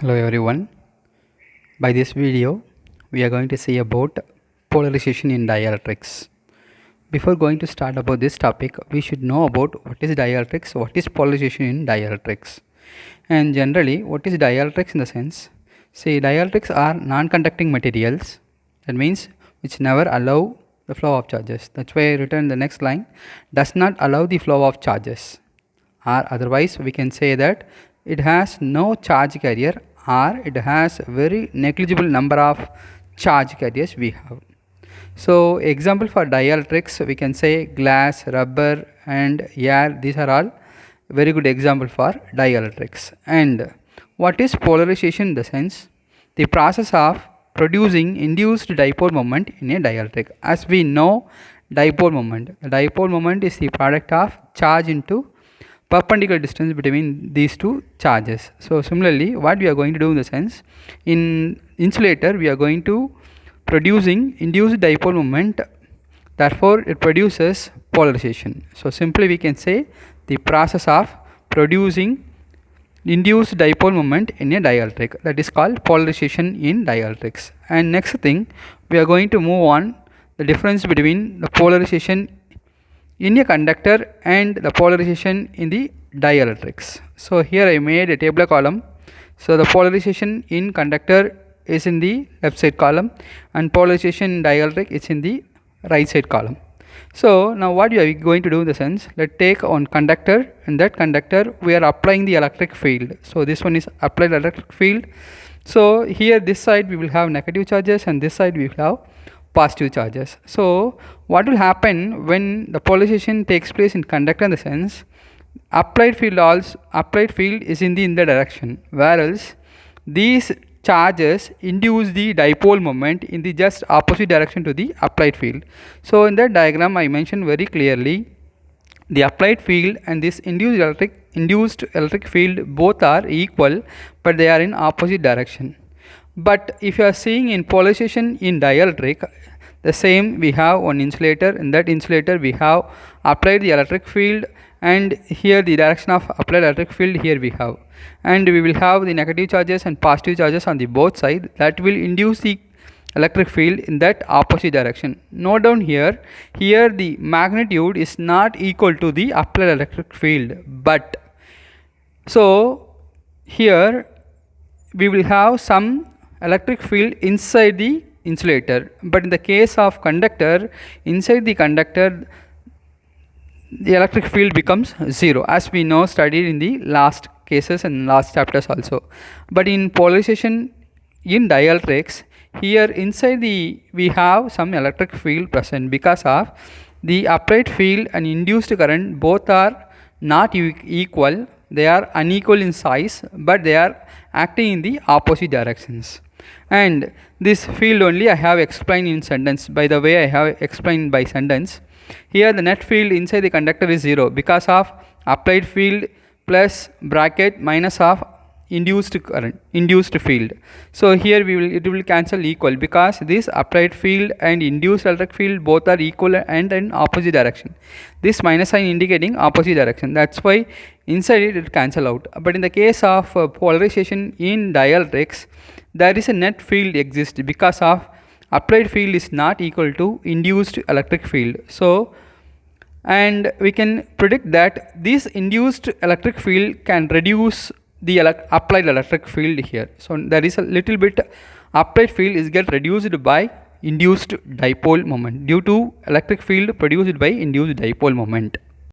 Hello everyone. By this video, we are going to see about polarization in dielectrics. Before going to start about this topic, we should know about what is dielectrics, what is polarization in dielectrics. And generally, what is dielectrics in the sense? See, dielectrics are non-conducting materials. That means which never allow the flow of charges. That's why I written the next line, does not allow the flow of charges. Or otherwise, we can say that it has no charge carrier, or it has very negligible number of charge carriers we have. So example for dielectrics, we can say glass, rubber and air. These are all very good example for dielectrics. And what is polarization in the sense? The process of producing induced dipole moment in a dielectric. As we know, dipole moment is the product of charge into perpendicular distance between these two charges. So similarly, what we are going to do in the sense, in insulator we are going to producing induced dipole moment, therefore it produces polarization. So simply we can say the process of producing induced dipole moment in a dielectric, that is called polarization in dielectrics. And next thing, we are going to move on the difference between the polarization in a conductor and the polarization in the dielectrics. So here I made a table column. So the polarization in conductor is in the left side column and polarization in dielectric is in the right side column. So now what we are going to do in the sense, let's take on conductor, and that conductor we are applying the electric field. So this one is applied electric field. So here this side we will have negative charges and this side we will have positive charges. So what will happen when the polarization takes place in conductor in the sense, applied field is in the direction, whereas these charges induce the dipole moment in the just opposite direction to the applied field. So in that diagram I mentioned very clearly, the applied field and this induced electric field both are equal, but they are in opposite direction. But if you are seeing in polarization in dielectric, the same we have one insulator. In that insulator we have applied the electric field, and here the direction of applied electric field here we have, and we will have the negative charges and positive charges on the both sides that will induce the electric field in that opposite direction. Note down here the magnitude is not equal to the applied electric field, but so here we will have some electric field inside the insulator, but in the case of conductor, inside the conductor the electric field becomes zero, as we know studied in the last cases and last chapters also. But in polarization in dielectrics, here inside we have some electric field present because of the applied field and induced current both are not equal, they are unequal in size, but they are acting in the opposite directions. And this field only I have explained in sentence. By the way, I have explained by sentence. Here the net field inside the conductor is 0 because of applied field plus bracket minus of induced field. So here it will cancel equal because this applied field and induced electric field both are equal and in opposite direction. This minus sign indicating opposite direction, that's why inside it will cancel out. But in the case of polarization in dielectrics, there is a net field exists because of applied field is not equal to induced electric field. So and we can predict that this induced electric field can reduce the applied electric field here. So there is a little bit applied field is get reduced by induced dipole moment due to electric field produced by induced dipole moment.